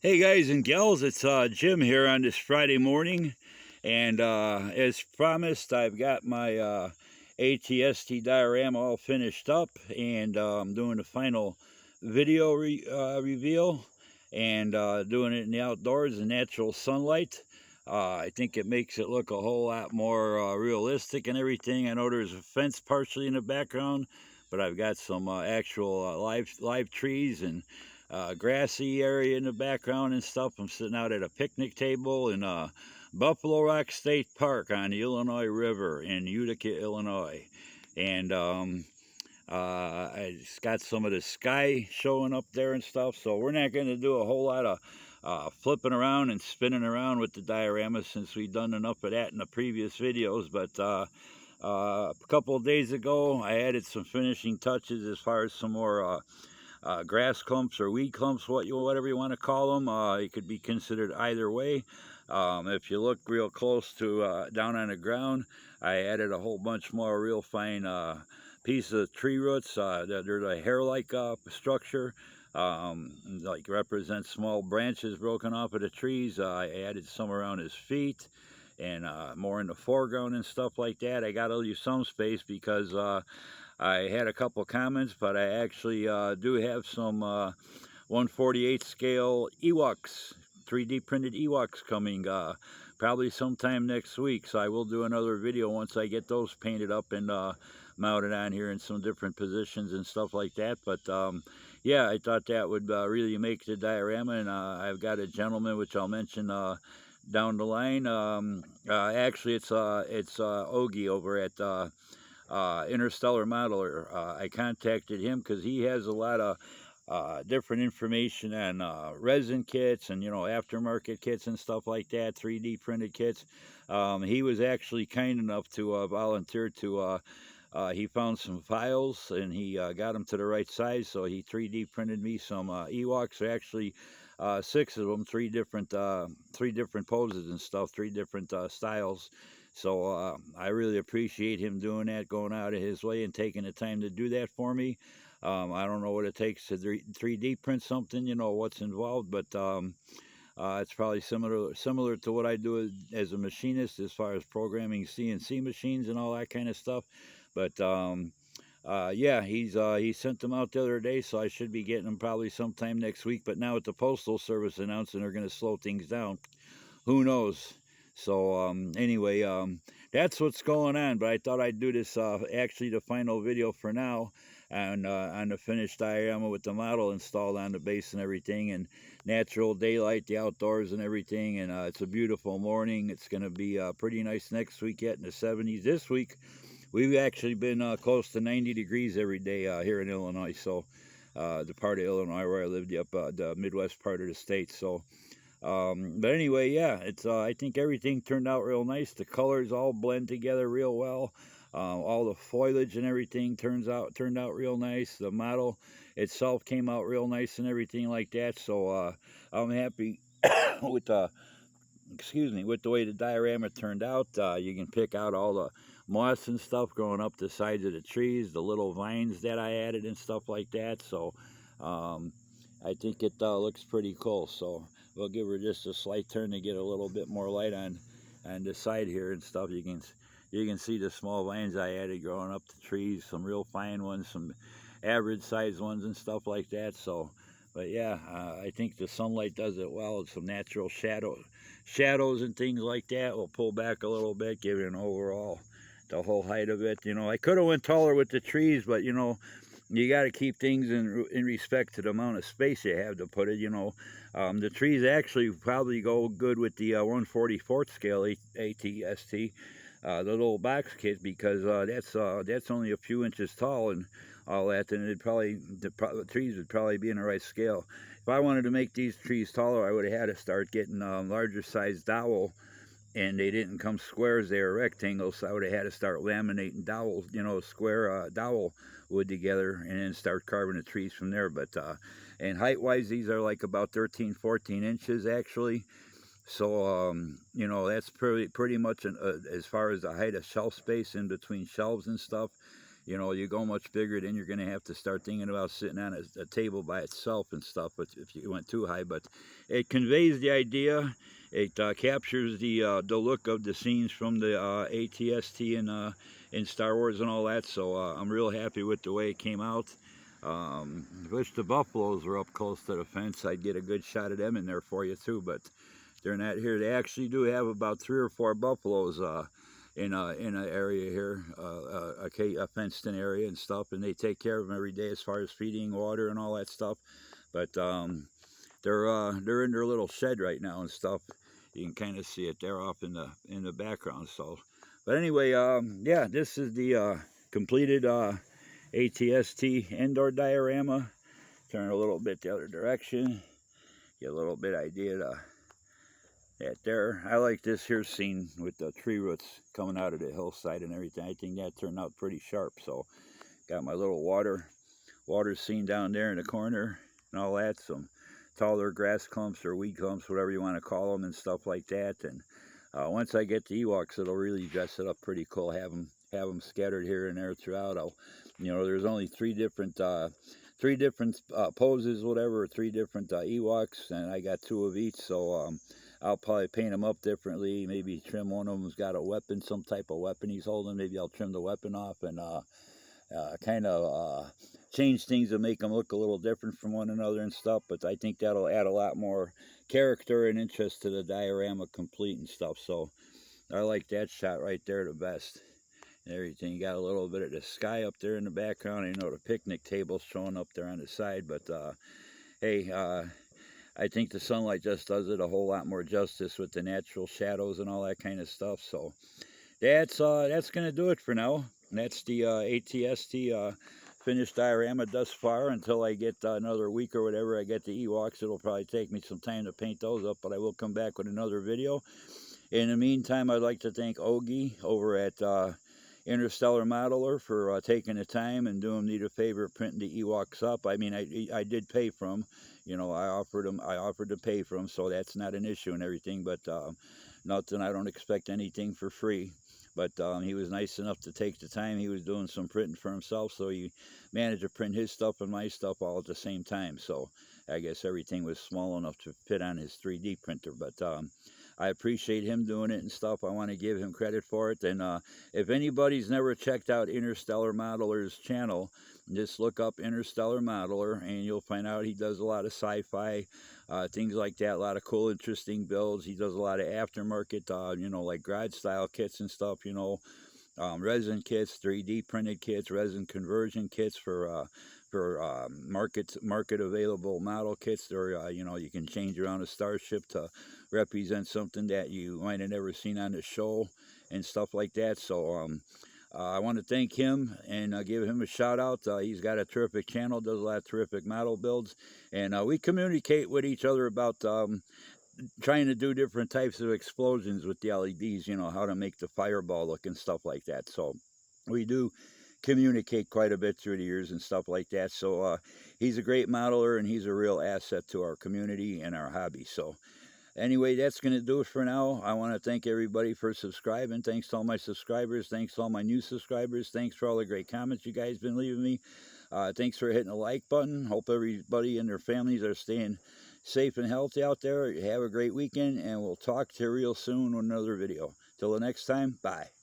Hey guys and gals, it's Jim here on this Friday morning, and as promised, I've got my AT-ST diorama all finished up, and I'm doing the final video reveal, and doing it in the outdoors in natural sunlight. I think it makes it look a whole lot more realistic and everything. I know there's a fence partially in the background, but I've got some actual live trees and grassy area in the background and stuff. I'm sitting out at a picnic table in Buffalo Rock State Park on the Illinois River in Utica, Illinois. And I just got some of the sky showing up there and stuff. So we're not going to do a whole lot of flipping around and spinning around with the diorama since we've done enough of that in the previous videos. But a couple of days ago, I added some finishing touches as far as some more grass clumps or weed clumps, whatever you want to call them. It could be considered either way. If you look real close to down on the ground, I added a whole bunch more real fine pieces of tree roots. They're a hair-like structure. Like represents small branches broken off of the trees. I added some around his feet and more in the foreground and stuff like that. I got to leave some space because I had a couple comments, but I actually do have some 1/48 scale Ewoks, 3D printed Ewoks coming probably sometime next week. So I will do another video once I get those painted up and mounted on here in some different positions and stuff like that. But yeah, I thought that would really make the diorama, and I've got a gentleman which I'll mention down the line. Actually, it's Ogie over at Interstellar Modeler. I contacted him because he has a lot of different information on resin kits and aftermarket kits and stuff like that, 3D printed kits. He was actually kind enough to volunteer to. He found some files and he got them to the right size, so he 3D printed me some Ewoks. Actually, six of them, three different poses and stuff, three different styles. So I really appreciate him doing that, going out of his way and taking the time to do that for me. I don't know what it takes to 3D print something, what's involved, but it's probably similar to what I do as a machinist as far as programming CNC machines and all that kind of stuff. But yeah, he sent them out the other day, so I should be getting them probably sometime next week. But now with the Postal Service announcing they're going to slow things down, who knows? So anyway, that's what's going on. But I thought I'd do this actually the final video for now on the finished diorama with the model installed on the base and everything, and natural daylight, the outdoors and everything. And it's a beautiful morning. It's going to be pretty nice next week yet in the 70s. This week we've actually been close to 90 degrees every day here in Illinois. So the part of Illinois where I lived, up the Midwest part of the state. So but anyway, yeah, it's I think everything turned out real nice. The colors all blend together real well. All the foliage and everything turned out real nice. The model itself came out real nice and everything like that. So I'm happy with the with the way the diorama turned out. You can pick out all the moss and stuff growing up the sides of the trees, the little vines that I added and stuff like that. So um, I think it looks pretty cool. So we'll give her just a slight turn to get a little bit more light on the side here and stuff. You can see the small vines I added growing up the trees, some real fine ones, some average sized ones and stuff like that. So but yeah, I think the sunlight does it well. It's some natural shadows and things like that. We'll pull back a little bit, give it an overall, the whole height of it. I could have went taller with the trees, but you got to keep things in respect to the amount of space you have to put it. The trees actually probably go good with the 1/44 scale AT-ST, the little box kit, because that's only a few inches tall and all that. Then the trees would probably be in the right scale. If I wanted to make these trees taller, I would have had to start getting larger size dowel, and they didn't come squares, they were rectangles, so I would have had to start laminating dowels, square dowel wood together, and then start carving the trees from there. But and height wise, these are like about 13 14 inches actually. So that's pretty much as far as the height of shelf space in between shelves and stuff. you know, you go much bigger, then you're going to have to start thinking about sitting on a table by itself and stuff, but if you went too high. But it conveys the idea. It captures the look of the scenes from the AT-ST and in Star Wars and all that. So I'm real happy with the way it came out. Wish the buffaloes were up close to the fence. I'd get a good shot of them in there for you too, but they're not here. They actually do have about 3 or 4 buffaloes in an area here, a fenced-in area and stuff, and they take care of them every day as far as feeding, water, and all that stuff. But they're in their little shed right now and stuff. You can kind of see it there off in the background. So, but anyway, yeah, this is the completed AT-ST Endor diorama. Turn a little bit the other direction, get a little bit idea to that there. I like this here scene with the tree roots coming out of the hillside and everything. I think that turned out pretty sharp. So got my little water scene down there in the corner and all that. Some taller grass clumps or weed clumps, whatever you want to call them, and stuff like that. And once I get the Ewoks, it'll really dress it up pretty cool. Have them scattered here and there throughout. You know, there's only three different poses, whatever, or 3 different Ewoks, and I got 2 of each. So I'll probably paint them up differently. Maybe trim one of them's got a weapon, some type of weapon he's holding. Maybe I'll trim the weapon off and kind of change things to make them look a little different from one another and stuff. But I think that'll add a lot more character and interest to the diorama complete and stuff. So I like that shot right there the best. And everything. You got a little bit of the sky up there in the background. You know, the picnic table showing up there on the side. But hey, I think the sunlight just does it a whole lot more justice with the natural shadows and all that kind of stuff. So that's gonna do it for now. That's the AT-ST finished diorama thus far. Until I get another week or whatever, I get the Ewoks. It'll probably take me some time to paint those up, but I will come back with another video. In the meantime, I'd like to thank Ogie over at Interstellar Modeler for taking the time and doing me the favor printing the Ewoks up. I mean, I did pay for them. You know, I offered to pay for them, so that's not an issue and everything. But nothing. I don't expect anything for free. But he was nice enough to take the time. He was doing some printing for himself, so he managed to print his stuff and my stuff all at the same time. So I guess everything was small enough to fit on his 3D printer. But I appreciate him doing it and stuff. I want to give him credit for it. And if anybody's never checked out Interstellar Modeler's channel, just look up Interstellar Modeler and you'll find out he does a lot of sci-fi, things like that, a lot of cool, interesting builds. He does a lot of aftermarket, you know, like garage style kits and stuff, you know, resin kits, 3D printed kits, resin conversion kits for market available model kits. Or you know, you can change around a starship to represent something that you might have never seen on the show and stuff like that. So I want to thank him and give him a shout out. He's got a terrific channel, does a lot of terrific model builds, and we communicate with each other about trying to do different types of explosions with the LEDs, you know, how to make the fireball look and stuff like that. So we do communicate quite a bit through the years and stuff like that. So he's a great modeler and he's a real asset to our community and our hobby. So anyway, that's going to do it for now. I want to thank everybody for subscribing. Thanks to all my subscribers. Thanks to all my new subscribers. Thanks for all the great comments you guys been leaving me. Thanks for hitting the like button. Hope everybody and their families are staying safe and healthy out there. Have a great weekend, and we'll talk to you real soon with another video. Till the next time, bye.